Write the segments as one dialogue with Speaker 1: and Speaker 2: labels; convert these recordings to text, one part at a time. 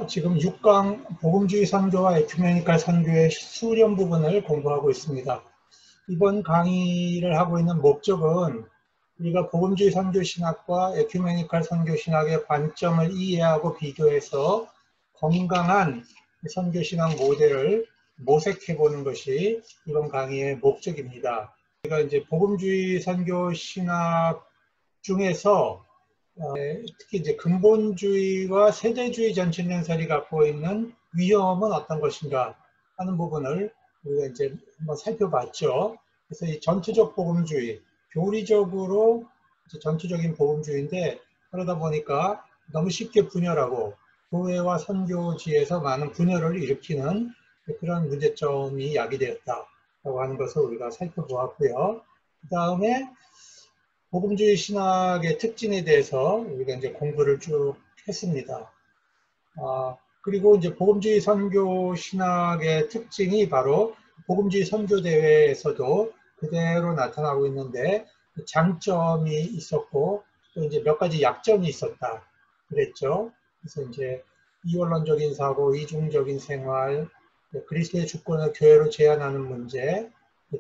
Speaker 1: 지금 6강 복음주의 선교와 에큐메니칼 선교의 수련 부분을 공부하고 있습니다. 이번 강의를 하고 있는 목적은 우리가 복음주의 선교 신학과 에큐메니칼 선교 신학의 관점을 이해하고 비교해서 건강한 선교 신학 모델을 모색해 보는 것이 이번 강의의 목적입니다. 우리가 이제 복음주의 선교 신학 중에서 특히 이제 근본주의와 세대주의 전천연설이 갖고 있는 위험은 어떤 것인가 하는 부분을 우리가 이제 한번 살펴봤죠. 그래서 이 전투적 복음주의, 교리적으로 전투적인 복음주의인데 그러다 보니까 너무 쉽게 분열하고 교회와 선교지에서 많은 분열을 일으키는 그런 문제점이 야기되었다라고 하는 것을 우리가 살펴보았고요. 그 다음에 복음주의 신학의 특징에 대해서 우리가 이제 공부를 쭉 했습니다. 그리고 이제 복음주의 선교 신학의 특징이 바로 복음주의 선교 대회에서도 그대로 나타나고 있는데 장점이 있었고 또 이제 몇 가지 약점이 있었다 그랬죠. 그래서 이제 이원론적인 사고, 이중적인 생활, 그리스도의 주권을 교회로 제한하는 문제,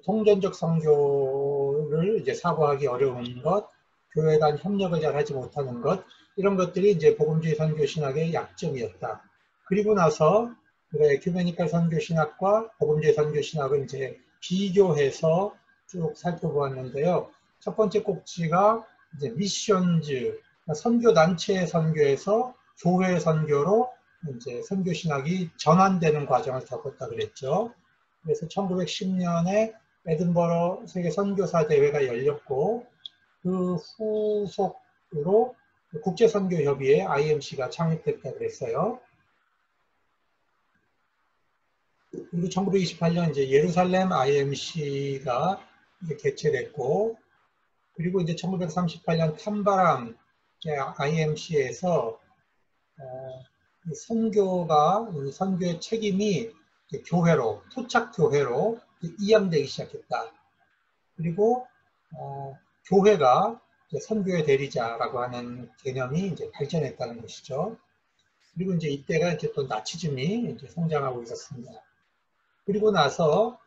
Speaker 1: 통전적 선교를 이제 사고하기 어려운 것, 교회 간 협력을 잘 하지 못하는 것, 이런 것들이 이제 복음주의 선교 신학의 약점이었다. 그리고 나서 에큐메니칼 선교 신학과 복음주의 선교 신학을 이제 비교해서 쭉 살펴보았는데요. 첫 번째 꼭지가 이제 미션즈, 선교 단체의 선교에서 교회 선교로 이제 선교 신학이 전환되는 과정을 겪었다 그랬죠. 그래서 1910년에 에든버러 세계 선교사 대회가 열렸고 그 후속으로 국제선교협의회 IMC가 창립됐다 그랬어요. 그리고 1928년 이제 예루살렘 IMC가 이제 개최됐고 그리고 이제 1938년 탐바람 IMC에서 선교의 책임이 교회로, 토착교회로 이양되기 시작했다. 그리고 교회가 선교의 대리자라고 하는 개념이 이제 발전했다는 것이죠. 그리고 이제 이때가 이제 또 나치즘이 이제 성장하고 있었습니다. 그리고 나서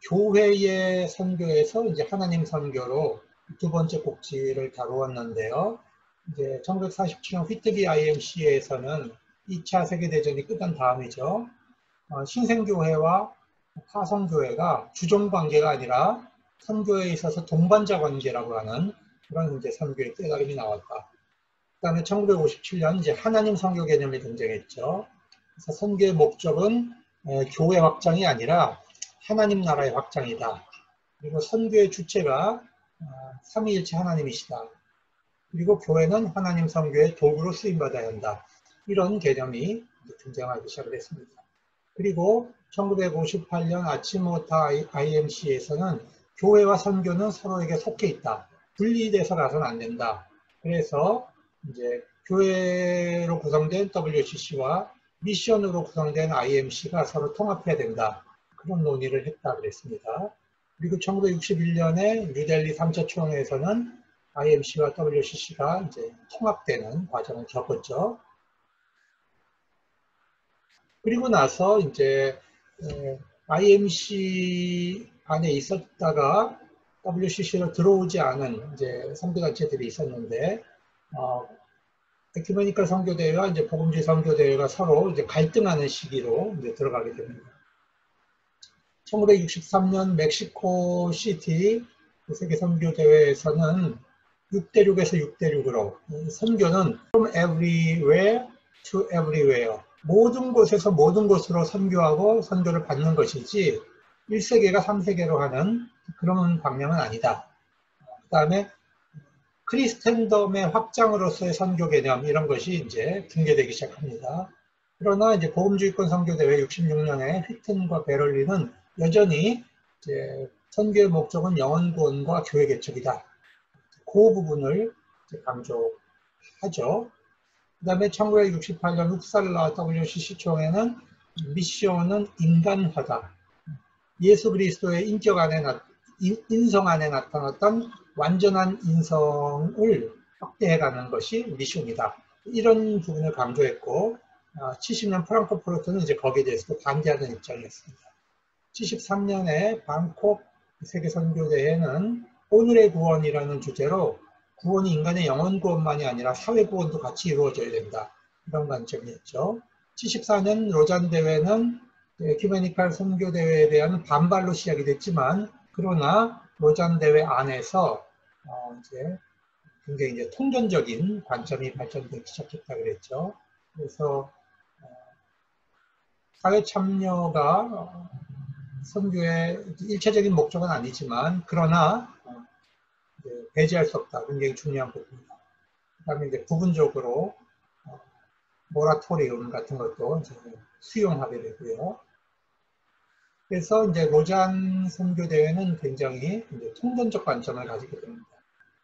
Speaker 1: 교회의 선교에서 이제 하나님 선교로 두 번째 꼭지를 다루었는데요. 이제 1947년 휘트비 IMC에서는 2차 세계대전이 끝난 다음이죠. 신생교회와 파송교회가 주종관계가 아니라 선교에 있어서 동반자 관계라고 하는 그런 이제 선교의 깨달음이 나왔다. 그 다음에 1957년 이제 하나님 선교 개념이 등장했죠. 그래서 선교의 목적은 교회 확장이 아니라 하나님 나라의 확장이다. 그리고 선교의 주체가 삼위일체 하나님이시다. 그리고 교회는 하나님 선교의 도구로 쓰임받아야 한다. 이런 개념이 등장하기 시작을 했습니다. 그리고 1958년 아치모타 IMC에서는 교회와 선교는 서로에게 속해 있다. 분리돼서 가서는 안 된다. 그래서 이제 교회로 구성된 WCC와 미션으로 구성된 IMC가 서로 통합해야 된다. 그런 논의를 했다 그랬습니다. 그리고 1961년에 뉴델리 3차 총회에서는 IMC와 WCC가 이제 통합되는 과정을 겪었죠. 그리고 나서 이제 IMC 안에 있었다가 WCC로 들어오지 않은 이제 선교단체들이 있었는데 에큐메니칼 선교대회와 이제 복음주의 선교대회가 서로 이제 갈등하는 시기로 이제 들어가게 됩니다. 1963년 멕시코 시티 세계 선교대회에서는 6대6에서 6대6으로 선교는 from everywhere to everywhere 모든 곳에서 모든 곳으로 선교하고 선교를 받는 것이지 1세계가 3세계로 하는 그런 방향은 아니다. 그 다음에 크리스텐덤의 확장으로서의 선교 개념 이런 것이 이제 등계되기 시작합니다. 그러나 이제 복음주의권 선교대회 66년에 휘튼과 베럴린은 여전히 이제 선교의 목적은 영혼 구원과 교회 개척이다. 그 부분을 강조하죠. 그 다음에 1968년 웁살라 WCC 총회는 미션은 인간화다. 예수 그리스도의 인성 안에 나타났던 완전한 인성을 확대해가는 것이 미션이다. 이런 부분을 강조했고 70년 프랑크푸르트는 이제 거기에 대해서 반대하는 입장이었습니다. 73년에 방콕 세계선교대회는 오늘의 구원이라는 주제로 구원이 인간의 영혼 구원만이 아니라 사회 구원도 같이 이루어져야 된다. 이런 관점이었죠. 74년 로잔 대회는 에큐메니칼 선교 대회에 대한 반발로 시작이 됐지만, 그러나 로잔 대회 안에서 이제 굉장히 이제 통전적인 관점이 발전되기 시작했다 그랬죠. 그래서 사회 참여가 선교의 일차적인 목적은 아니지만, 그러나 배제할 수 없다. 굉장히 중요한 부분입니다. 그 다음에 이제 부분적으로 모라토리움 같은 것도 이제 수용하게 되고요. 그래서 이제 로잔 선교대회는 굉장히 이제 통전적 관점을 가지게 됩니다.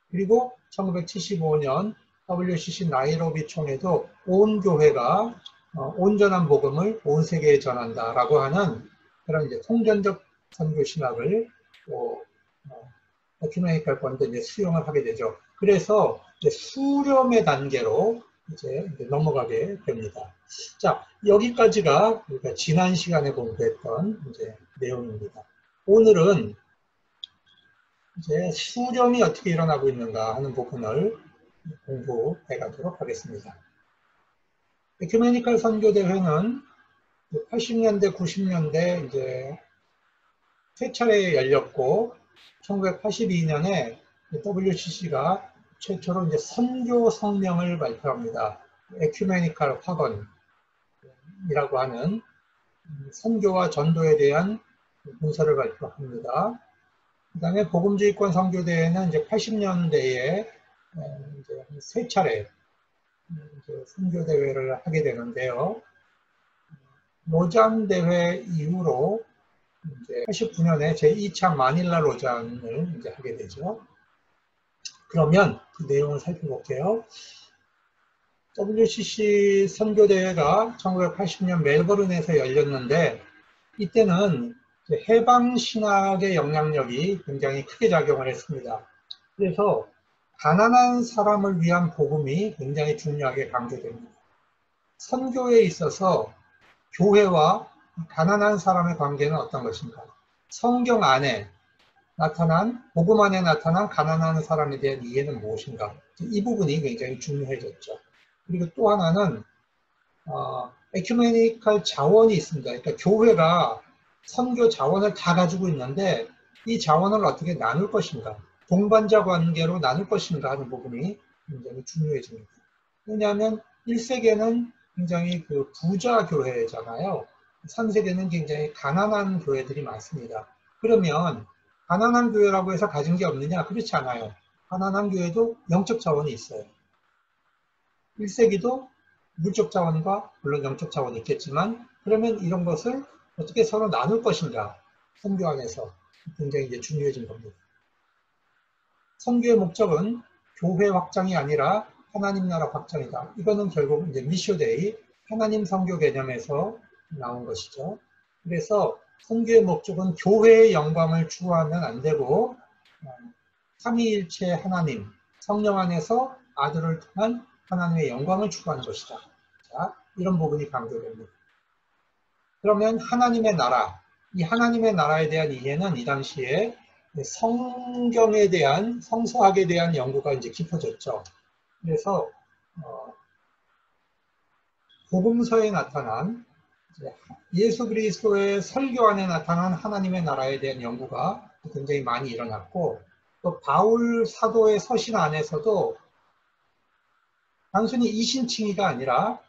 Speaker 1: 그리고 1975년 WCC 나이로비 총회도 온 교회가 온전한 복음을 온 세계에 전한다라고 하는 그런 이제 통전적 선교 신학을 에큐메니칼 권도 이제 수용을 하게 되죠. 그래서 이제 수렴의 단계로 이제 넘어가게 됩니다. 자, 여기까지가 우리가 지난 시간에 공부했던 이제 내용입니다. 오늘은 이제 수렴이 어떻게 일어나고 있는가 하는 부분을 공부해 가도록 하겠습니다. 에큐메니칼 선교대회는 80년대, 90년대 이제 세 차례 열렸고, 1982년에 WCC가 최초로 이제 선교 성명을 발표합니다. 에큐메니칼 확언이라고 하는 선교와 전도에 대한 문서를 발표합니다. 그 다음에 복음주의권 선교대회는 이제 80년대에 이제 세 차례 선교대회를 하게 되는데요. 로잔 대회 이후로 이제 89년에 제2차 마닐라 로잔을 이제 하게 되죠. 그러면 그 내용을 살펴볼게요. WCC 선교대회가 1980년 멜버른에서 열렸는데, 이때는 해방신학의 영향력이 굉장히 크게 작용을 했습니다. 그래서 가난한 사람을 위한 복음이 굉장히 중요하게 강조됩니다. 선교에 있어서 교회와 가난한 사람의 관계는 어떤 것인가? 성경 안에 나타난, 복음 안에 나타난 가난한 사람에 대한 이해는 무엇인가? 이 부분이 굉장히 중요해졌죠. 그리고 또 하나는 에큐메니칼 자원이 있습니다. 그러니까 교회가 선교 자원을 다 가지고 있는데 이 자원을 어떻게 나눌 것인가? 동반자 관계로 나눌 것인가 하는 부분이 굉장히 중요해집니다. 왜냐하면 1세계는 굉장히 그 부자 교회잖아요. 3세계는 굉장히 가난한 교회들이 많습니다. 그러면 가난한 교회라고 해서 가진 게 없느냐? 그렇지 않아요. 가난한 교회도 영적 자원이 있어요. 1세기도 물적 자원과 물론 영적 자원이 있겠지만, 그러면 이런 것을 어떻게 서로 나눌 것인가? 선교 안에서 굉장히 이제 중요해진 겁니다. 선교의 목적은 교회 확장이 아니라 하나님 나라 확장이다. 이거는 결국 이제 미쇼데이, 하나님 선교 개념에서 나온 것이죠. 그래서 선교의 목적은 교회의 영광을 추구하면 안 되고, 삼위일체 하나님, 성령 안에서 아들을 통한 하나님의 영광을 추구하는 것이다. 자, 이런 부분이 강조됩니다. 그러면 하나님의 나라, 이 하나님의 나라에 대한 이해는 이 당시에 성경에 대한, 성서학에 대한 연구가 이제 깊어졌죠. 그래서 복음서에 나타난 예수 그리스도의 설교 안에 나타난 하나님의 나라에 대한 연구가 굉장히 많이 일어났고, 또 바울 사도의 서신 안에서도 단순히 이신칭의가 아니라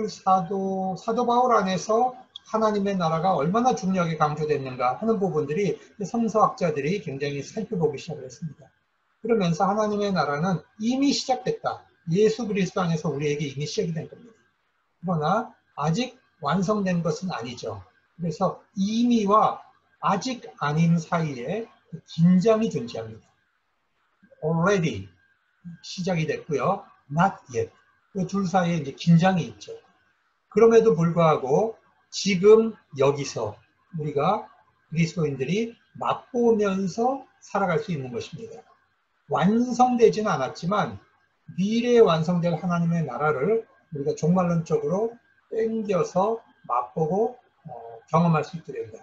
Speaker 1: 사도 바울 안에서 하나님의 나라가 얼마나 중요하게 강조됐는가 하는 부분들이 성서학자들이 굉장히 살펴보기 시작을 했습니다. 그러면서 하나님의 나라는 이미 시작됐다. 예수 그리스도 안에서 우리에게 이미 시작이 된 겁니다. 그러나 아직 완성된 것은 아니죠. 그래서 이미와 아직 아닌 사이에 긴장이 존재합니다. already 시작이 됐고요. not yet. 그 둘 사이에 이제 긴장이 있죠. 그럼에도 불구하고 지금 여기서 우리가 그리스도인들이 맛보면서 살아갈 수 있는 것입니다. 완성되지는 않았지만 미래에 완성될 하나님의 나라를 우리가 종말론적으로 땡겨서 맛보고 경험할 수 있게 된다.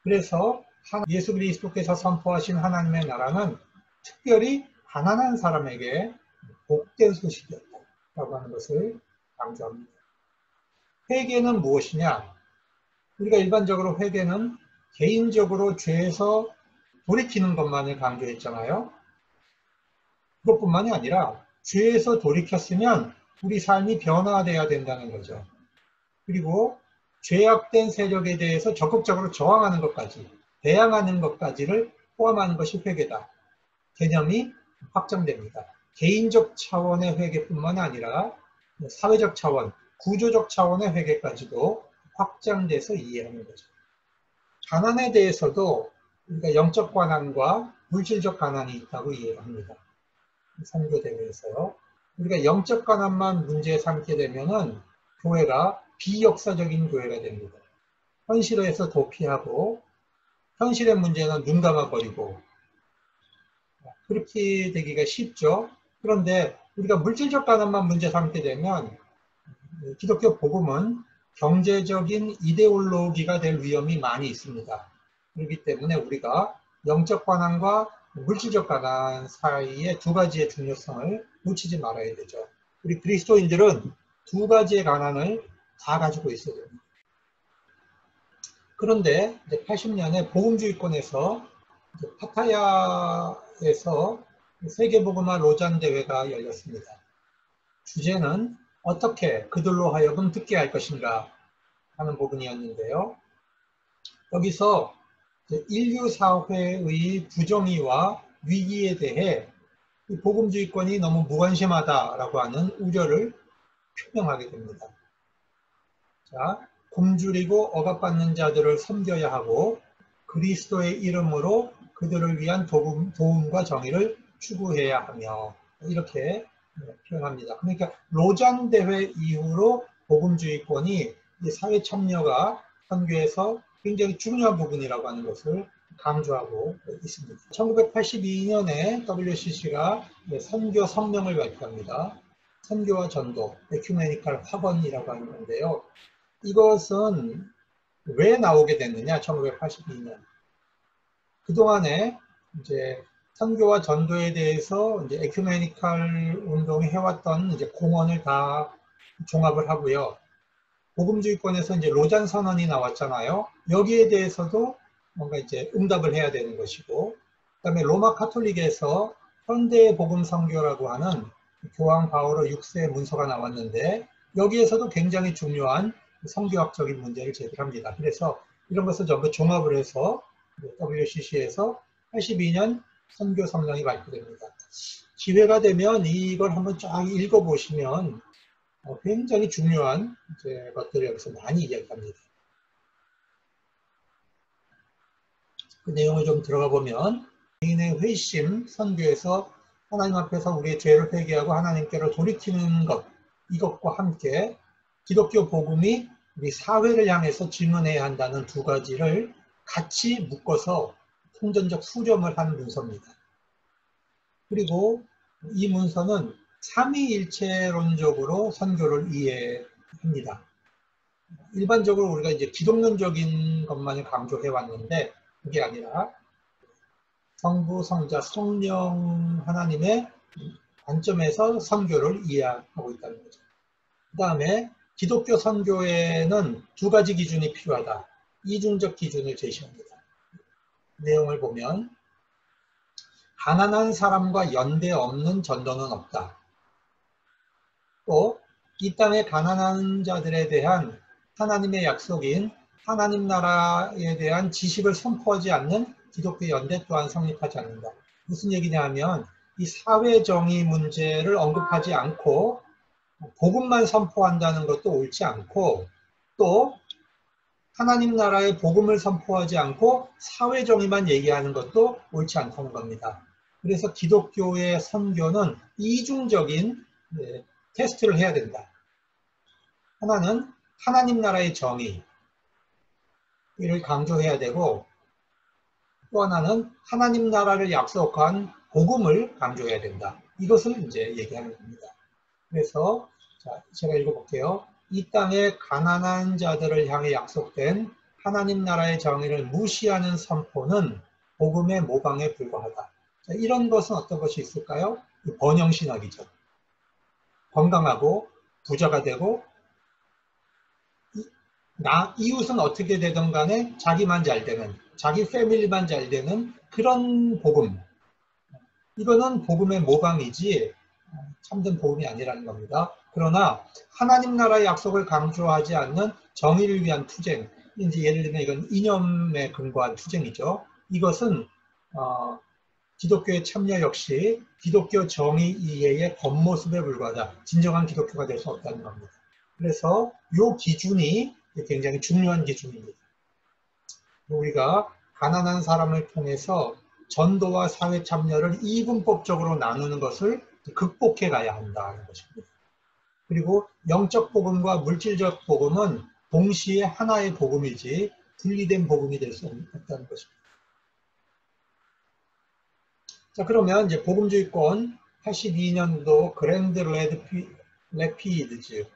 Speaker 1: 그래서 예수 그리스도께서 선포하신 하나님의 나라는 특별히 가난한 사람에게 복된 소식이었다라고 하는 것을 강조합니다. 회개는 무엇이냐? 우리가 일반적으로 회개는 개인적으로 죄에서 돌이키는 것만을 강조했잖아요. 그것뿐만이 아니라 죄에서 돌이켰으면 우리 삶이 변화되어야 된다는 거죠. 그리고 죄악된 세력에 대해서 적극적으로 저항하는 것까지, 대항하는 것까지를 포함하는 것이 회개다. 개념이 확장됩니다. 개인적 차원의 회개뿐만 아니라 사회적 차원, 구조적 차원의 회개까지도 확장돼서 이해하는 거죠. 가난에 대해서도 우리가 영적 가난과 물질적 가난이 있다고 이해를 합니다. 선교대회에서요. 우리가 영적 가난만 문제 삼게 되면은 교회가 비역사적인 교회가 됩니다. 현실에서 도피하고 현실의 문제는 눈 감아버리고 그렇게 되기가 쉽죠. 그런데 우리가 물질적 가난만 문제 삼게 되면 기독교 복음은 경제적인 이데올로기가 될 위험이 많이 있습니다. 그렇기 때문에 우리가 영적 가난과 물질적 가난 사이에 두 가지의 중요성을 놓치지 말아야 되죠. 우리 그리스도인들은 두 가지의 가난을 다 가지고 있어야 됩니다. 그런데 80년에 복음주의권에서 파타야에서 세계복음화 로잔 대회가 열렸습니다. 주제는 어떻게 그들로 하여금 듣게 할 것인가 하는 부분이었는데요. 여기서 인류 사회의 부정의와 위기에 대해 복음주의권이 너무 무관심하다라고 하는 우려를 표명하게 됩니다. 자, 굶주리고 억압받는 자들을 섬겨야 하고 그리스도의 이름으로 그들을 위한 도움과 정의를 추구해야 하며 이렇게 표현합니다. 그러니까 로잔 대회 이후로 복음주의권이 사회 참여가 선교에서 굉장히 중요한 부분이라고 하는 것을 강조하고 있습니다. 1982년에 WCC가 선교 성명을 발표합니다. 선교와 전도, 에큐메니컬 확언이라고 하는 건데요. 이것은 왜 나오게 됐느냐? 1982년. 그동안에 이제 선교와 전도에 대해서 이제 에큐메니컬 운동이 해왔던 이제 공헌을 다 종합을 하고요. 복음주의권에서 이제 로잔 선언이 나왔잖아요. 여기에 대해서도 뭔가 이제 응답을 해야 되는 것이고, 그다음에 로마 카톨릭에서 현대 복음 선교라고 하는 교황 바오로 6세 문서가 나왔는데 여기에서도 굉장히 중요한 선교학적인 문제를 제기합니다. 그래서 이런 것을 전부 종합을 해서 WCC에서 82년 선교 성명이 발표됩니다. 기회가 되면 이걸 한번 쫙 읽어보시면 굉장히 중요한 것들을 여기서 많이 이야기합니다. 그 내용을 좀 들어가 보면 개인의 회심, 선교에서 하나님 앞에서 우리의 죄를 회개하고 하나님께로 돌이키는 것, 이것과 함께 기독교 복음이 우리 사회를 향해서 질문해야 한다는 두 가지를 같이 묶어서 통전적 수렴을 한 문서입니다. 그리고 이 문서는 삼위일체론적으로 선교를 이해합니다. 일반적으로 우리가 이제 기독론적인 것만을 강조해 왔는데 그게 아니라 성부, 성자, 성령 하나님의 관점에서 선교를 이해하고 있다는 거죠. 그 다음에 기독교 선교에는 두 가지 기준이 필요하다. 이중적 기준을 제시합니다. 내용을 보면 가난한 사람과 연대 없는 전도는 없다. 또 이 땅의 가난한 자들에 대한 하나님의 약속인 하나님 나라에 대한 지식을 선포하지 않는 기독교 연대 또한 성립하지 않는다. 무슨 얘기냐 하면 이 사회정의 문제를 언급하지 않고 복음만 선포한다는 것도 옳지 않고 또 하나님 나라의 복음을 선포하지 않고 사회정의만 얘기하는 것도 옳지 않다는 겁니다. 그래서 기독교의 선교는 이중적인 테스트를 해야 된다. 하나는 하나님 나라의 정의, 이를 강조해야 되고 또 하나는 하나님 나라를 약속한 복음을 강조해야 된다. 이것을 이제 얘기하는 겁니다. 그래서 자, 제가 읽어볼게요. 이 땅의 가난한 자들을 향해 약속된 하나님 나라의 정의를 무시하는 선포는 복음의 모방에 불과하다. 자, 이런 것은 어떤 것이 있을까요? 번영신학이죠. 건강하고 부자가 되고 이웃은 어떻게 되든 간에 자기만 잘 되는, 자기 패밀리만 잘 되는 그런 복음. 이거는 복음의 모방이지 참된 복음이 아니라는 겁니다. 그러나 하나님 나라의 약속을 강조하지 않는 정의를 위한 투쟁, 이제 예를 들면 이건 이념에 근거한 투쟁이죠. 이것은 기독교의 참여 역시 기독교 정의 이해의 겉모습에 불과하다. 진정한 기독교가 될 수 없다는 겁니다. 그래서 이 기준이 굉장히 중요한 기준입니다. 우리가 가난한 사람을 통해서 전도와 사회 참여를 이분법적으로 나누는 것을 극복해 가야 한다는 것입니다. 그리고 영적 복음과 물질적 복음은 동시에 하나의 복음이지 분리된 복음이 될 수 없다는 것입니다. 자, 그러면 이제 복음주의권 82년도 그랜드 레피드즈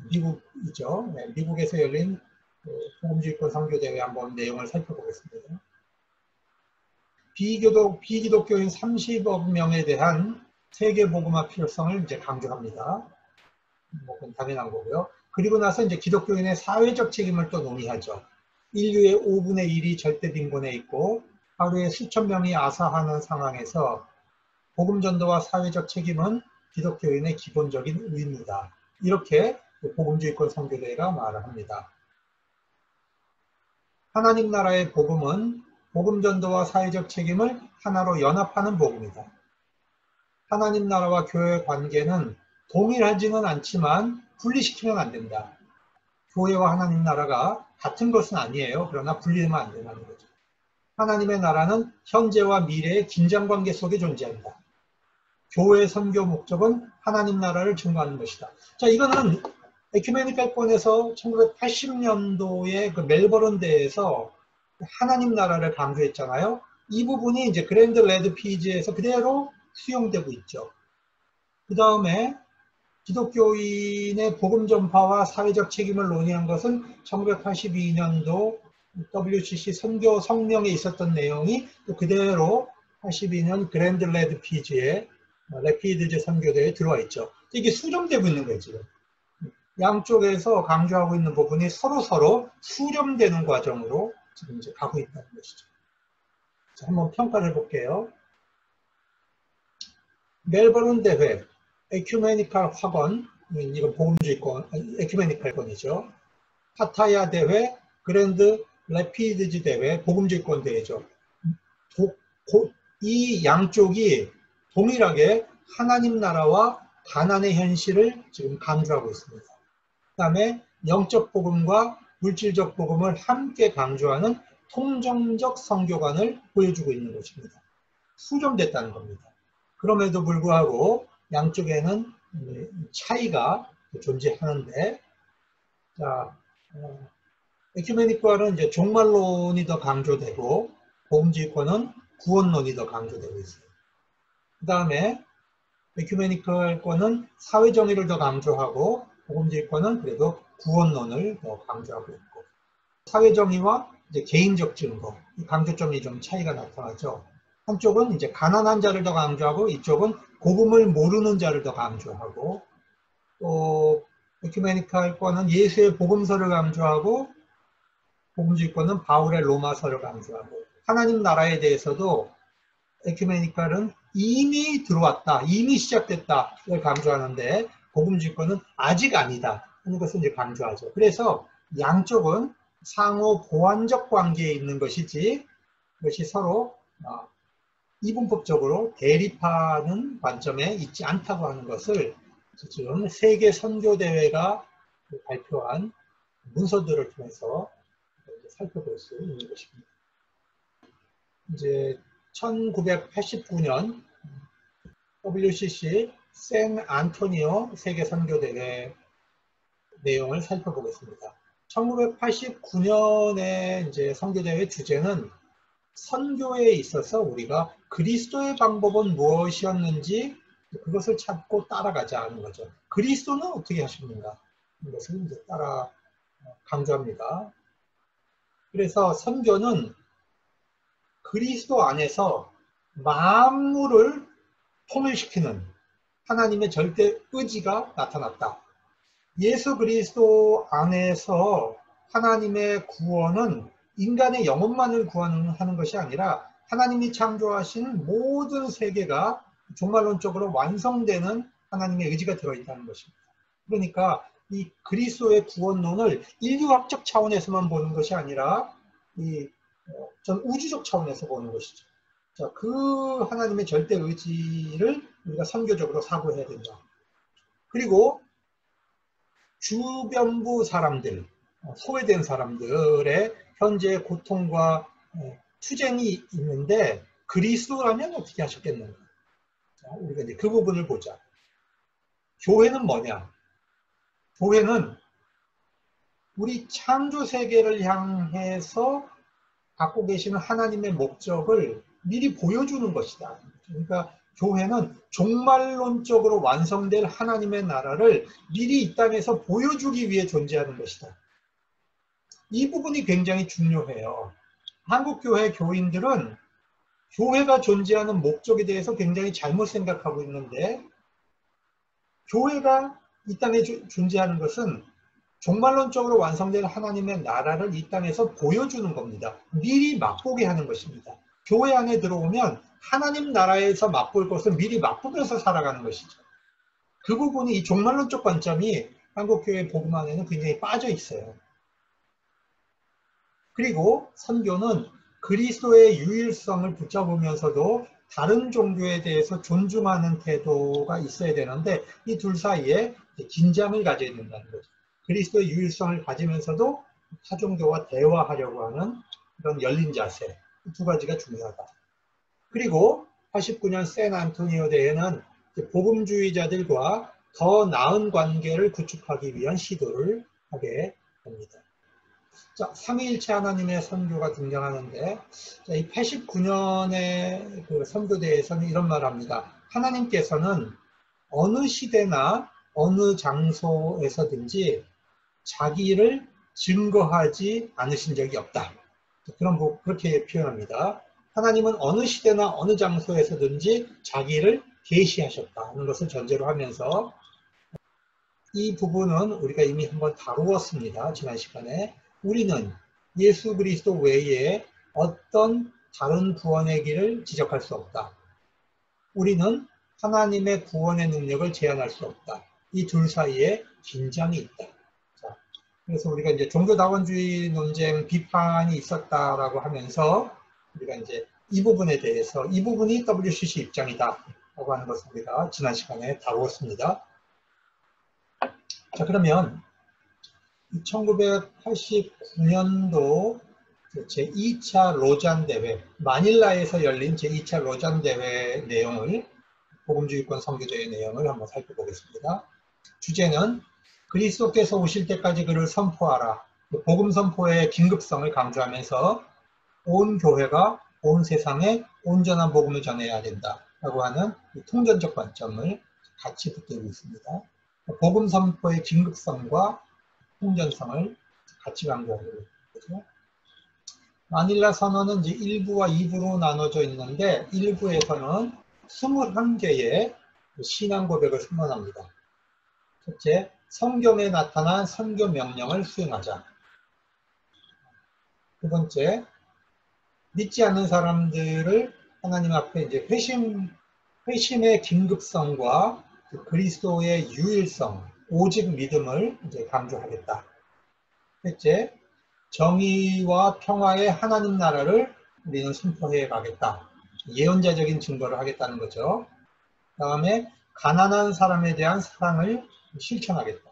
Speaker 1: 미국이죠. 네, 미국에서 열린 복음주의권 선교대회 한번 내용을 살펴보겠습니다. 비기독교인 30억 명에 대한 세계복음화 필요성을 이제 강조합니다. 그건 당연한 거고요. 그리고 나서 이제 기독교인의 사회적 책임을 또 논의하죠. 인류의 5분의 1이 절대 빈곤에 있고 하루에 수천 명이 아사하는 상황에서 복음 전도와 사회적 책임은 기독교인의 기본적인 의무다. 이렇게 복음주의권 선교대회가 말을 합니다. 하나님 나라의 복음은 복음 전도와 사회적 책임을 하나로 연합하는 복음이다. 하나님 나라와 교회의 관계는 동일하지는 않지만 분리시키면 안 된다. 교회와 하나님 나라가 같은 것은 아니에요. 그러나 분리되면 안 된다는 거죠. 하나님의 나라는 현재와 미래의 긴장관계 속에 존재한다. 교회의 선교 목적은 하나님 나라를 증거하는 것이다. 자, 이거는 에큐메니칼권에서 1980년도에 그 멜버른 대회에서 하나님 나라를 강조했잖아요. 이 부분이 이제 그랜드 레피드즈에서 그대로 수용되고 있죠. 그 다음에 기독교인의 복음 전파와 사회적 책임을 논의한 것은 1982년도 WCC 선교 성명에 있었던 내용이 또 그대로 82년 그랜드 레피드즈 선교대회에 들어와 있죠. 이게 수렴되고 있는 거예요, 지금. 양쪽에서 강조하고 있는 부분이 서로 수렴되는 과정으로 지금 이제 가고 있다는 것이죠. 자, 한번 평가를 해볼게요. 멜버른 대회, 에큐메니칼 학원, 이건 복음주의권, 에큐메니칼권이죠. 파타야 대회, 그랜드 레피드즈 대회, 복음주의권 대회죠. 이 양쪽이 동일하게 하나님 나라와 가난의 현실을 지금 강조하고 있습니다. 그 다음에 영적 복음과 물질적 복음을 함께 강조하는 통정적 선교관을 보여주고 있는 것입니다. 수렴됐다는 겁니다. 그럼에도 불구하고 양쪽에는 차이가 존재하는데, 자, 에큐메니컬은 이제 종말론이 더 강조되고 복음주의권은 구원론이 더 강조되고 있어요. 그 다음에 에큐메니컬권은 사회정의를 더 강조하고 복음주의권은 그래도 구원론을 더 강조하고 있고, 사회정의와 이제 개인적 증거, 이 강조점이 좀 차이가 나타나죠. 한쪽은 이제 가난한 자를 더 강조하고 이쪽은 복음을 모르는 자를 더 강조하고, 또 에큐메니칼권은 예수의 복음서를 강조하고 복음주의권은 바울의 로마서를 강조하고, 하나님 나라에 대해서도 에큐메니칼은 이미 들어왔다, 이미 시작됐다를 강조하는데 복음주의권은 아직 아니다 하는 것을 이제 강조하죠. 그래서 양쪽은 상호 보완적 관계에 있는 것이지 그것이 서로 이분법적으로 대립하는 관점에 있지 않다고 하는 것을 지금 세계 선교대회가 발표한 문서들을 통해서 살펴볼 수 있는 것입니다. 이제 1989년 WCC 샌 안토니오 세계 선교대회 내용을 살펴보겠습니다. 1989년의 이제 선교대회 주제는 선교에 있어서 우리가 그리스도의 방법은 무엇이었는지 그것을 찾고 따라가자는 거죠. 그리스도는 어떻게 하십니까? 이것을 이제 따라 강조합니다. 그래서 선교는 그리스도 안에서 만물을 통일시키는 하나님의 절대 의지가 나타났다. 예수 그리스도 안에서 하나님의 구원은 인간의 영혼만을 구원하는 것이 아니라 하나님이 창조하신 모든 세계가 종말론적으로 완성되는 하나님의 의지가 들어있다는 것입니다. 그러니까 이 그리스도의 구원론을 인류학적 차원에서만 보는 것이 아니라 전 우주적 차원에서 보는 것이죠. 자, 그 하나님의 절대 의지를 우리가 선교적으로 사고해야 된다. 그리고 주변부 사람들, 소외된 사람들의 현재의 고통과 투쟁이 있는데 그리스도라면 어떻게 하셨겠는가? 자, 우리가 이제 그 부분을 보자. 교회는 뭐냐? 교회는 우리 창조 세계를 향해서 갖고 계시는 하나님의 목적을 미리 보여주는 것이다. 그러니까 교회는 종말론적으로 완성될 하나님의 나라를 미리 이 땅에서 보여주기 위해 존재하는 것이다. 이 부분이 굉장히 중요해요. 한국교회 교인들은 교회가 존재하는 목적에 대해서 굉장히 잘못 생각하고 있는데, 교회가 이 땅에 존재하는 것은 종말론적으로 완성될 하나님의 나라를 이 땅에서 보여주는 겁니다. 미리 맛보게 하는 것입니다. 교회 안에 들어오면 하나님 나라에서 맛볼 것을 미리 맛보면서 살아가는 것이죠. 그 부분이 이 종말론적 관점이 한국교회 복음 안에는 굉장히 빠져 있어요. 그리고 선교는 그리스도의 유일성을 붙잡으면서도 다른 종교에 대해서 존중하는 태도가 있어야 되는데 이 둘 사이에 긴장을 가져야 된다는 거죠. 그리스도의 유일성을 가지면서도 타종교와 대화하려고 하는 그런 열린 자세, 이 두 가지가 중요하다. 그리고 89년 샌안토니오 대회는 복음주의자들과 더 나은 관계를 구축하기 위한 시도를 하게 됩니다. 자, 삼위일체 하나님의 선교가 등장하는데, 자, 이 89년의 그 선교대회에서는 이런 말을 합니다. 하나님께서는 어느 시대나 어느 장소에서든지 자기를 증거하지 않으신 적이 없다. 그렇게 표현합니다. 하나님은 어느 시대나 어느 장소에서든지 자기를 계시하셨다는 것을 전제로 하면서 이 부분은 우리가 이미 한번 다루었습니다. 지난 시간에. 우리는 예수 그리스도 외에 어떤 다른 구원의 길을 지적할 수 없다. 우리는 하나님의 구원의 능력을 제한할 수 없다. 이 둘 사이에 긴장이 있다. 자, 그래서 우리가 이제 종교다원주의 논쟁 비판이 있었다라고 하면서 우리가 이제 이 부분에 대해서 이 부분이 WCC 입장이다라고 하는 것을 우리가 지난 시간에 다루었습니다. 자, 그러면 1989년도 제2차 로잔 대회, 마닐라에서 열린 제2차 로잔 대회 내용을, 복음주의권 선교대회 내용을 한번 살펴보겠습니다. 주제는 그리스도께서 오실 때까지 그를 선포하라. 복음 선포의 긴급성을 강조하면서 온 교회가 온 세상에 온전한 복음을 전해야 된다라고 하는 통전적 관점을 같이 붙들고 있습니다. 복음 선포의 긴급성과 통전성을 같이 강조하고 있죠. 마닐라 선언은 이제 1부와 2부로 나눠져 있는데 1부에서는 21개의 신앙 고백을 선언합니다. 첫째, 성경에 나타난 선교 명령을 수행하자. 두 번째, 믿지 않는 사람들을 하나님 앞에 이제 회심의 긴급성과 그리스도의 유일성, 오직 믿음을 이제 강조하겠다. 셋째, 정의와 평화의 하나님 나라를 우리는 선포해 가겠다. 예언자적인 증거를 하겠다는 거죠. 그 다음에 가난한 사람에 대한 사랑을 실천하겠다.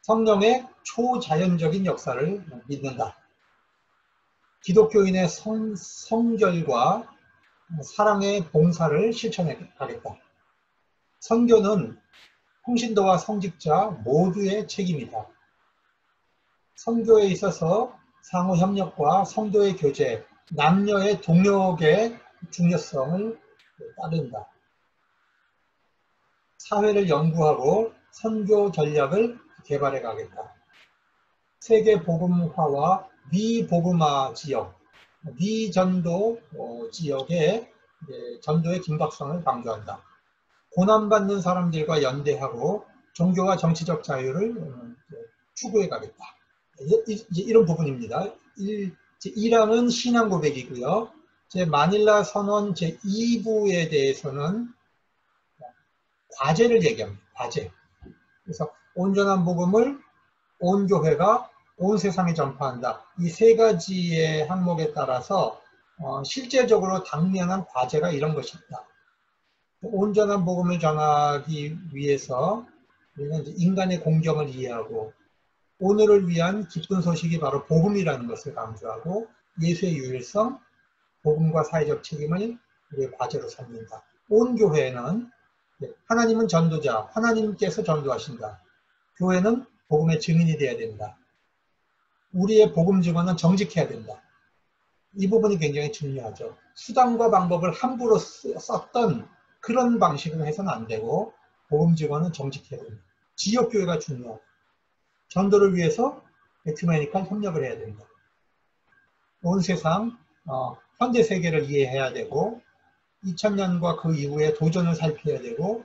Speaker 1: 성령의 초자연적인 역사를 믿는다. 기독교인의 성결과 사랑의 봉사를 실천해 가겠다. 선교는 통신도와 성직자 모두의 책임이다. 선교에 있어서 상호협력과 성도의 교제, 남녀의 동역의 중요성을 따른다. 사회를 연구하고 선교 전략을 개발해 가겠다. 세계 복음화와 미복음화 지역, 미전도 지역의 전도의 긴박성을 강조한다. 고난받는 사람들과 연대하고 종교와 정치적 자유를 추구해 가겠다. 이런 부분입니다. 1항은 신앙 고백이고요. 마닐라 선언 제2부에 대해서는 과제를 얘기합니다. 과제. 그래서 온전한 복음을 온 교회가 온 세상에 전파한다. 이 세 가지의 항목에 따라서 실제적으로 당면한 과제가 이런 것입니다. 온전한 복음을 전하기 위해서 우리는 이제 인간의 공경을 이해하고 오늘을 위한 기쁜 소식이 바로 복음이라는 것을 강조하고 예수의 유일성, 복음과 사회적 책임을 우리의 과제로 삼는다. 온 교회는 하나님은 전도자, 하나님께서 전도하신다. 교회는 복음의 증인이 되어야 된다. 우리의 복음 증언은 정직해야 된다. 이 부분이 굉장히 중요하죠. 수단과 방법을 함부로 썼던 그런 방식으로 해서는 안 되고 복음 증언은 정직해야 됩니다. 지역교회가 중요하고 전도를 위해서 에큐메니컬 협력을 해야 된다. 온 세상, 현대 세계를 이해해야 되고 2000년과 그 이후에 도전을 살펴야 되고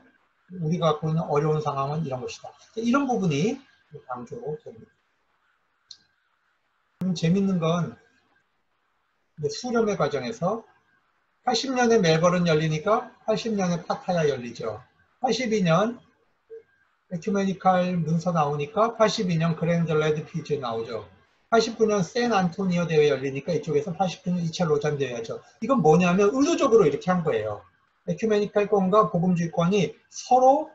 Speaker 1: 우리가 갖고 있는 어려운 상황은 이런 것이다. 이런 부분이 강조됩니다. 재밌는 건 수렴의 과정에서 80년에 멜버른 열리니까 80년에 파타야 열리죠. 82년 에큐메니칼 문서 나오니까 82년 그랜드 레드피즈 나오죠. 89년 샌 안토니오 대회 열리니까 이쪽에서 89년 2차 로잔 대회 하죠. 이건 뭐냐면 의도적으로 이렇게 한 거예요. 에큐메니칼권과 복음주의권이 서로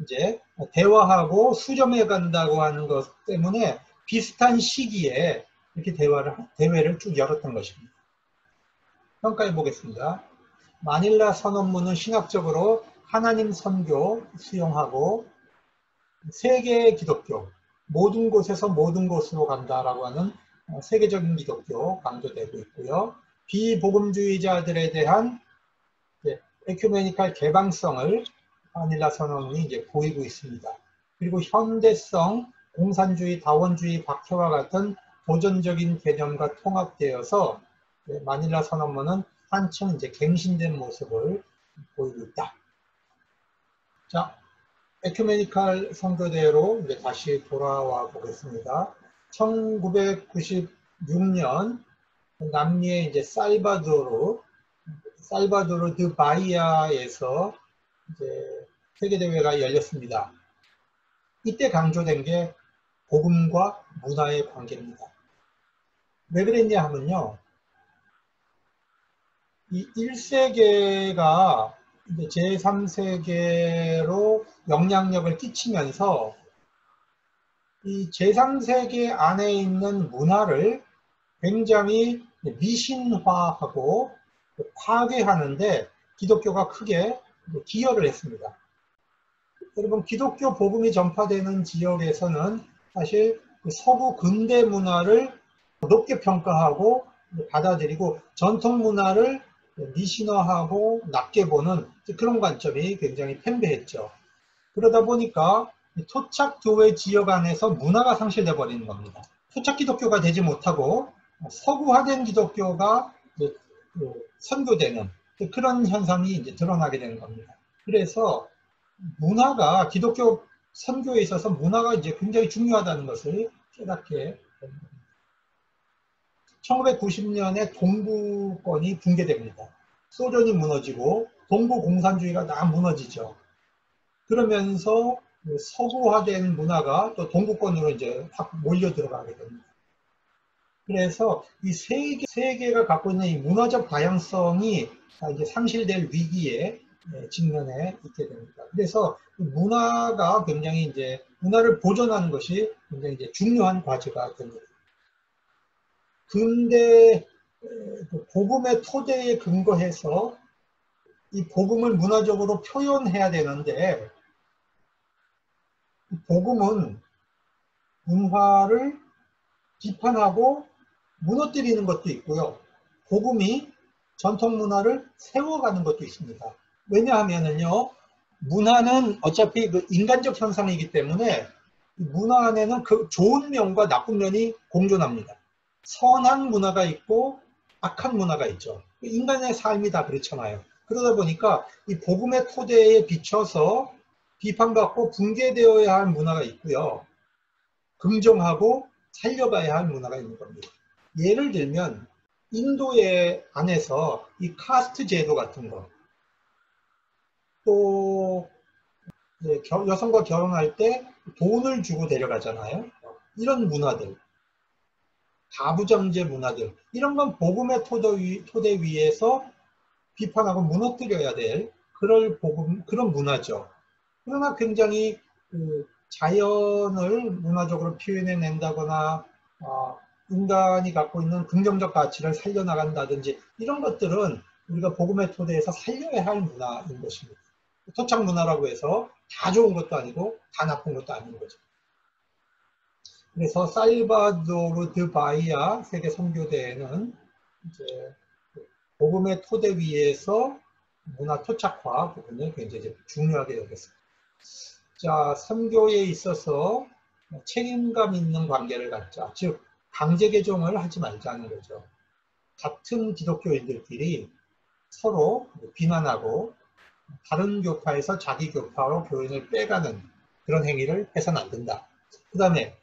Speaker 1: 이제 대화하고 수렴해 간다고 하는 것 때문에 비슷한 시기에 이렇게 대회를 쭉 열었던 것입니다. 평가해 보겠습니다. 마닐라 선언문은 신학적으로 하나님 선교 수용하고 세계의 기독교, 모든 곳에서 모든 곳으로 간다라고 하는 세계적인 기독교 강조되고 있고요. 비복음주의자들에 대한 에큐메니칼 개방성을 마닐라 선언이 이제 보이고 있습니다. 그리고 현대성, 공산주의, 다원주의, 박해와 같은 도전적인 개념과 통합되어서 마닐라 선언문은 한층 이제 갱신된 모습을 보이고 있다. 자, 에큐메니칼 선교대회로 이제 다시 돌아와 보겠습니다. 1996년 남미의 이제 살바도르 드 바이아에서 이제 세계대회가 열렸습니다. 이때 강조된 게 복음과 문화의 관계입니다. 왜 그랬냐 하면요. 이 1세계가 제3세계로 영향력을 끼치면서 이 제3세계 안에 있는 문화를 굉장히 미신화하고 파괴하는데 기독교가 크게 기여를 했습니다. 여러분, 기독교 복음이 전파되는 지역에서는 사실 서구 근대 문화를 높게 평가하고 받아들이고 전통 문화를 미신화하고 낮게 보는 그런 관점이 굉장히 팽배했죠. 그러다 보니까 토착 교회 지역 안에서 문화가 상실돼 버리는 겁니다. 토착 기독교가 되지 못하고 서구화된 기독교가 선교되는 그런 현상이 이제 드러나게 되는 겁니다. 그래서 문화가 기독교 선교에 있어서 문화가 이제 굉장히 중요하다는 것을 깨닫게 됩니다. 1990년에 동구권이 붕괴됩니다. 소련이 무너지고 동구 공산주의가 다 무너지죠. 그러면서 서구화된 문화가 또 동구권으로 이제 확 몰려 들어가게 됩니다. 그래서 이 세계가 갖고 있는 이 문화적 다양성이 이제 상실될 위기에 직면해 있게 됩니다. 그래서 문화가 굉장히 이제 문화를 보존하는 것이 굉장히 이제 중요한 과제가 됩니다. 근데 복음의 토대에 근거해서 이 복음을 문화적으로 표현해야 되는데 복음은 문화를 비판하고 무너뜨리는 것도 있고요. 복음이 전통 문화를 세워가는 것도 있습니다. 왜냐하면요, 문화는 어차피 그 인간적 현상이기 때문에 문화 안에는 그 좋은 면과 나쁜 면이 공존합니다. 선한 문화가 있고 악한 문화가 있죠. 인간의 삶이 다 그렇잖아요. 그러다 보니까 이 복음의 토대에 비춰서 비판받고 붕괴되어야 할 문화가 있고요. 긍정하고 살려가야 할 문화가 있는 겁니다. 예를 들면 인도의 안에서 이 카스트 제도 같은 거, 또 여성과 결혼할 때 돈을 주고 데려가잖아요. 이런 문화들, 가부장제 문화들, 이런 건 복음의 토대 위에서 비판하고 무너뜨려야 될 그런 문화죠. 그러나 굉장히 그 자연을 문화적으로 표현해낸다거나 인간이 갖고 있는 긍정적 가치를 살려나간다든지 이런 것들은 우리가 복음의 토대에서 살려야 할 문화인 것입니다. 토착 문화라고 해서 다 좋은 것도 아니고 다 나쁜 것도 아닌 거죠. 그래서 살바도르 드 바이아 세계 선교대회는 이제 복음의 토대 위에서 문화 토착화 부분을 굉장히 중요하게 여겼습니다. 자, 선교에 있어서 책임감 있는 관계를 갖자. 즉, 강제 개종을 하지 말자는 거죠. 같은 기독교인들끼리 서로 비난하고 다른 교파에서 자기 교파로 교인을 빼가는 그런 행위를 해서는 안 된다. 그 다음에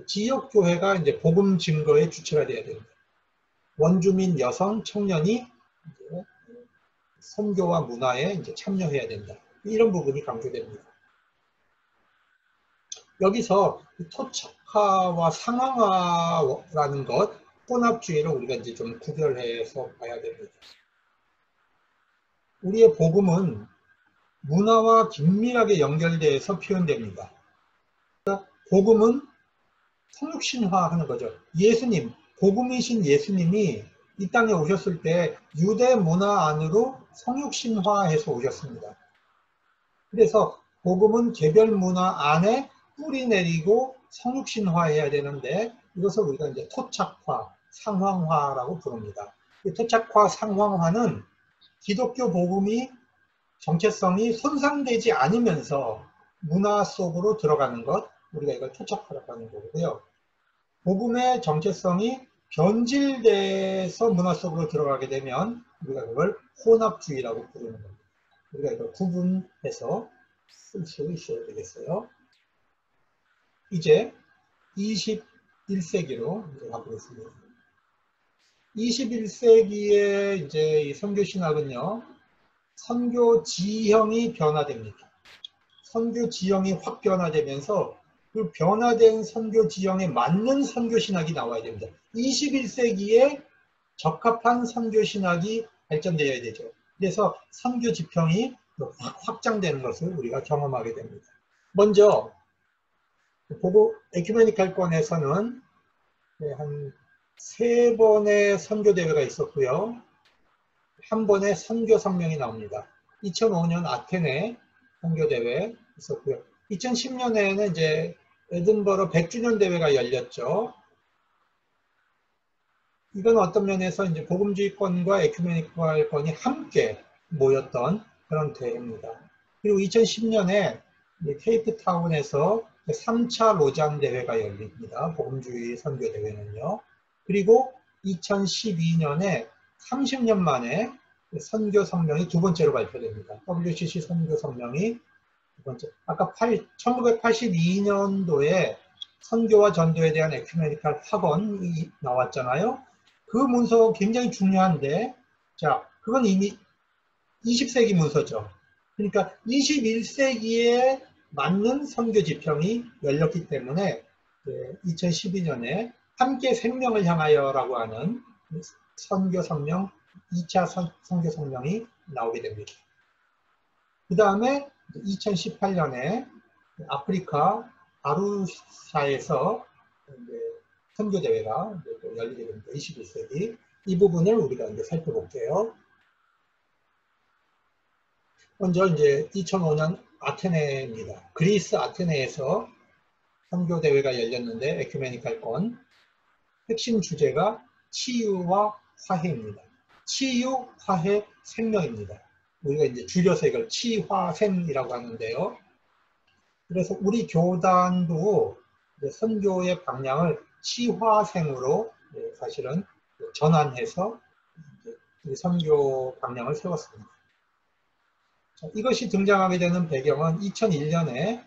Speaker 1: 지역 교회가 이제 복음 증거의 주체가 돼야 됩니다. 원주민 여성 청년이 이제 선교와 문화에 이제 참여해야 된다. 이런 부분이 강조됩니다. 여기서 토착화와 상황화라는 것, 혼합주의를 우리가 이제 좀 구별해서 봐야 됩니다. 우리의 복음은 문화와 긴밀하게 연결돼서 표현됩니다. 복음은 성육신화하는 거죠. 예수님, 복음이신 예수님이 이 땅에 오셨을 때 유대 문화 안으로 성육신화해서 오셨습니다. 그래서 복음은 개별 문화 안에 뿌리 내리고 성육신화해야 되는데 이것을 우리가 이제 토착화, 상황화라고 부릅니다. 이 토착화, 상황화는 기독교 복음이 정체성이 손상되지 않으면서 문화 속으로 들어가는 것, 우리가 이걸 토착화라고 하는 거고요. 복음의 정체성이 변질돼서 문화 속으로 들어가게 되면 우리가 그걸 혼합주의라고 부르는 겁니다. 우리가 이걸 구분해서 쓸 수 있어야 되겠어요. 이제 21세기로 이제 가보겠습니다. 21세기의 이제 이 선교 신학은요, 선교 지형이 변화됩니다. 선교 지형이 확 변화되면서 그 변화된 선교 지형에 맞는 선교 신학이 나와야 됩니다. 21세기에 적합한 선교 신학이 발전되어야 되죠. 그래서 선교 지평이 확 확장되는 것을 우리가 경험하게 됩니다. 먼저 보고 에큐메니칼권에서는 한 3번의 선교 대회가 있었고요. 한 번의 선교 성명이 나옵니다. 2005년 아테네 선교 대회 있었고요. 2010년에는 이제 에든버러 100주년 대회가 열렸죠. 이건 어떤 면에서 이제 복음주의권과 에큐메니칼권이 함께 모였던 그런 대회입니다. 그리고 2010년에 케이프타운에서 3차 로잔 대회가 열립니다. 복음주의 선교 대회는요. 그리고 2012년에 30년 만에 선교 성명이 두 번째로 발표됩니다. WCC 선교 성명이 두 번째. 아까 1982년도에 선교와 전도에 대한 에큐메니칼 학원이 나왔잖아요. 그 문서 굉장히 중요한데, 자, 그건 이미 20세기 문서죠. 그러니까 21세기에 맞는 선교 지평이 열렸기 때문에 2012년에 함께 생명을 향하여라고 하는 선교 성명, 2차 선교 성명이 나오게 됩니다. 그 다음에 2018년에 아프리카 아루샤에서 선교 대회가 열리게 됩니다. 21세기. 이 부분을 우리가 이제 살펴볼게요. 먼저 이제 2005년 아테네입니다. 그리스 아테네에서 선교 대회가 열렸는데 에큐메니칼권 핵심 주제가 치유와 화해입니다. 치유, 화해, 생명입니다. 우리가 이제 줄여서 이걸 치화생이라고 하는데요. 그래서 우리 교단도 선교의 방향을 치화생으로 사실은 전환해서 우리 선교 방향을 세웠습니다. 이것이 등장하게 되는 배경은 2001년에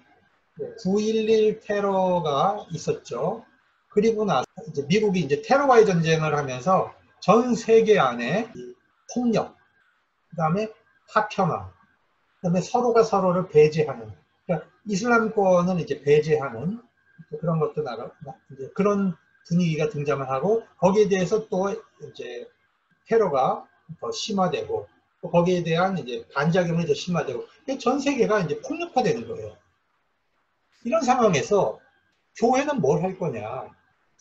Speaker 1: 9.11 테러가 있었죠. 그리고 나서 이제 미국이 이제 테러와의 전쟁을 하면서 전 세계 안에 폭력, 그 다음에 파편화, 그 다음에 서로가 서로를 배제하는, 그러니까 이슬람권을 이제 배제하는 그런 것도 이제 그런 분위기가 등장을 하고, 거기에 대해서 또 이제 테러가 더 심화되고, 또 거기에 대한 이제 반작용이 더 심화되고, 전 세계가 이제 폭력화되는 거예요. 이런 상황에서 교회는 뭘 할 거냐?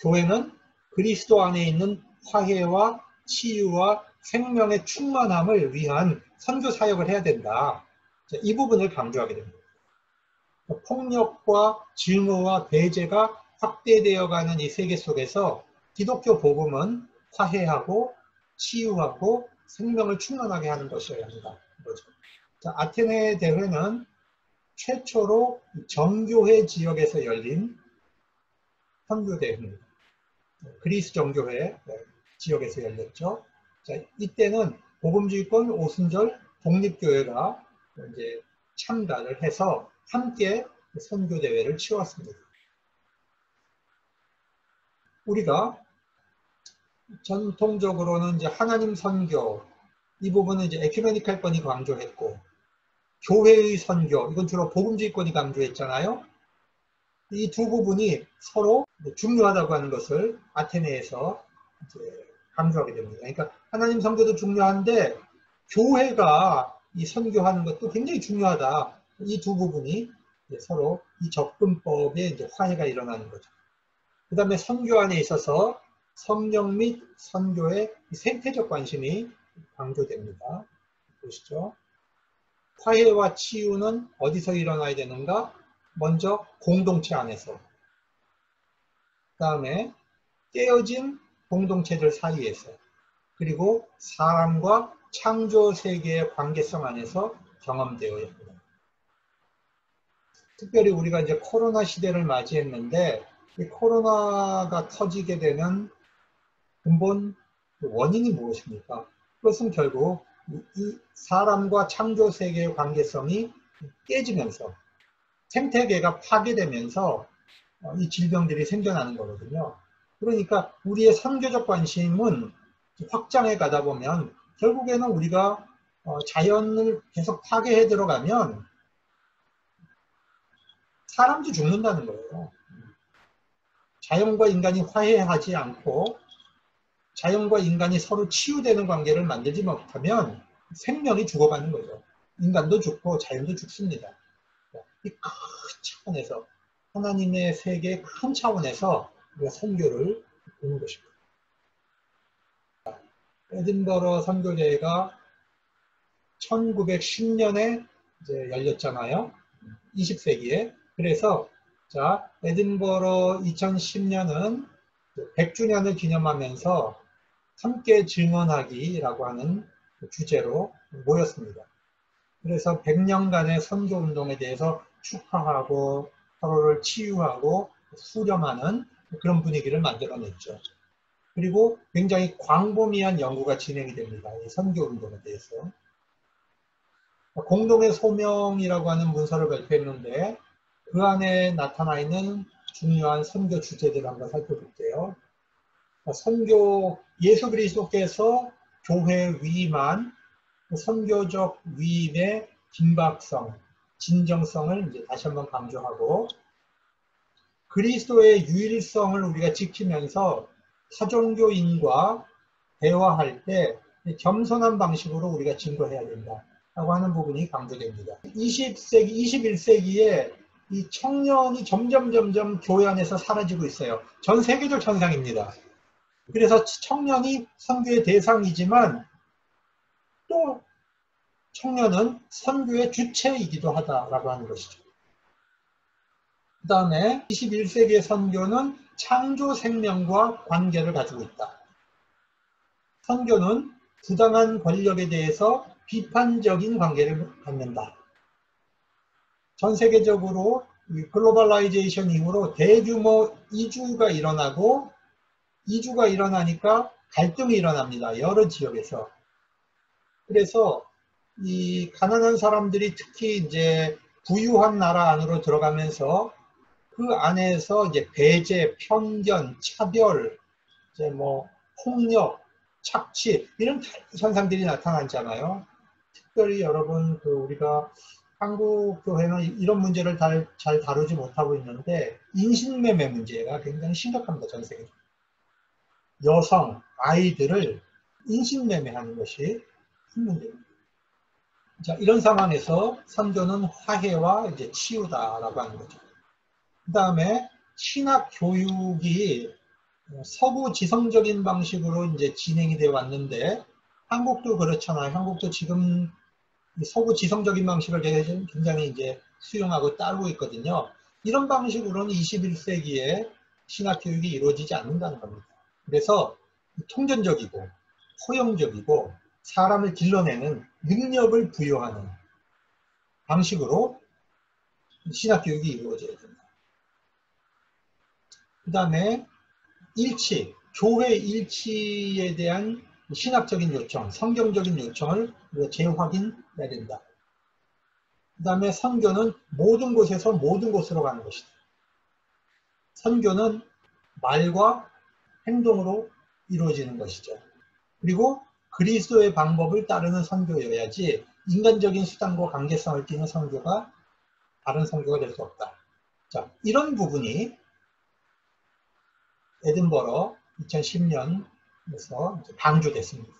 Speaker 1: 교회는 그리스도 안에 있는 화해와 치유와 생명의 충만함을 위한 선교 사역을 해야 된다. 이 부분을 강조하게 됩니다. 폭력과 증오와 배제가 확대되어가는 이 세계 속에서 기독교 복음은 화해하고 치유하고 생명을 충만하게 하는 것이어야 한다. 자, 아테네 대회는 최초로 정교회 지역에서 열린 선교대회입니다. 그리스 정교회 지역에서 열렸죠. 자, 이때는 복음주의권 오순절 독립교회가 이제 참가를 해서 함께 선교대회를 치렀습니다. 우리가 전통적으로는 이제 하나님 선교, 이 부분은 이제 에큐메니칼권이 강조했고, 교회의 선교, 이건 주로 복음주의권이 강조했잖아요. 이 두 부분이 서로 중요하다고 하는 것을 아테네에서 이제 강조하게 됩니다. 그러니까 하나님 선교도 중요한데 교회가 이 선교하는 것도 굉장히 중요하다. 이 두 부분이 서로 이 접근법에 이제 화해가 일어나는 거죠. 그 다음에 선교 안에 있어서 성령 및 선교의 생태적 관심이 강조됩니다. 보시죠. 화해와 치유는 어디서 일어나야 되는가? 먼저 공동체 안에서, 그 다음에 깨어진 공동체들 사이에서, 그리고 사람과 창조 세계의 관계성 안에서 경험되어야 합니다. 특별히 우리가 이제 코로나 시대를 맞이했는데, 이 코로나가 터지게 되는 근본 원인이 무엇입니까? 그것은 결국 이 사람과 창조 세계의 관계성이 깨지면서 생태계가 파괴되면서 이 질병들이 생겨나는 거거든요. 그러니까 우리의 선교적 관심은 확장해 가다 보면 결국에는 우리가 자연을 계속 파괴해 들어가면 사람도 죽는다는 거예요. 자연과 인간이 화해하지 않고 자연과 인간이 서로 치유되는 관계를 만들지 못하면 생명이 죽어가는 거죠. 인간도 죽고 자연도 죽습니다. 이 큰 차원에서, 하나님의 세계의 큰 차원에서 우리가 선교를 보는 것입니다. 에딘버러 선교대회가 1910년에 이제 열렸잖아요. 20세기에. 그래서 자, 에딘버러 2010년은 100주년을 기념하면서 함께 증언하기라고 하는 주제로 모였습니다. 그래서 100년간의 선교운동에 대해서 축하하고 서로를 치유하고 수렴하는 그런 분위기를 만들어냈죠. 그리고 굉장히 광범위한 연구가 진행이 됩니다. 이 선교운동에 대해서. 공동의 소명이라고 하는 문서를 발표했는데 그 안에 나타나 있는 중요한 선교 주제들을 한번 살펴볼게요. 선교, 예수 그리스도께서 교회 위임한 선교적 위임의 긴박성, 진정성을 이제 다시 한번 강조하고, 그리스도의 유일성을 우리가 지키면서 타종교인과 대화할 때 겸손한 방식으로 우리가 증거해야 된다라고 하는 부분이 강조됩니다. 20세기, 21세기에 이 청년이 점점 교회 안에서 사라지고 있어요. 전 세계적 현상입니다. 그래서 청년이 선교의 대상이지만 또 청년은 선교의 주체이기도 하다라고 하는 것이죠. 그 다음에 21세기의 선교는 창조 생명과 관계를 가지고 있다. 선교는 부당한 권력에 대해서 비판적인 관계를 갖는다. 전 세계적으로 글로벌라이제이션 이후로 대규모 이주가 일어나고 이주가 일어나니까 갈등이 일어납니다. 여러 지역에서. 그래서 이 가난한 사람들이 특히 이제 부유한 나라 안으로 들어가면서 그 안에서 이제 배제, 편견, 차별, 이제 뭐 폭력, 착취 이런 현상들이 나타나잖아요. 특별히 여러분 우리가 한국 교회는 이런 문제를 잘 다루지 못하고 있는데 인신매매 문제가 굉장히 심각합니다. 전 세계적으로. 여성, 아이들을 인신매매하는 것이 큰 문제입니다. 자, 이런 상황에서 선교는 화해와 이제 치유다라고 하는 거죠. 그 다음에 신학 교육이 서구 지성적인 방식으로 이제 진행이 되어 왔는데 한국도 그렇잖아요. 한국도 지금 서구 지성적인 방식을 굉장히 이제 수용하고 따르고 있거든요. 이런 방식으로는 21세기에 신학 교육이 이루어지지 않는다는 겁니다. 그래서 통전적이고 포용적이고 사람을 길러내는 능력을 부여하는 방식으로 신학 교육이 이루어져야 됩니다. 그 다음에 일치, 교회 일치에 대한 신학적인 요청, 성경적인 요청을 우리가 재확인해야 된다. 그 다음에 선교는 모든 곳에서 모든 곳으로 가는 것이다. 선교는 말과 행동으로 이루어지는 것이죠. 그리고 그리스도의 방법을 따르는 선교여야지 인간적인 수단과 관계성을 띠는 선교가 다른 선교가 될 수 없다. 자, 이런 부분이 에든버러 2010년에서 강조됐습니다.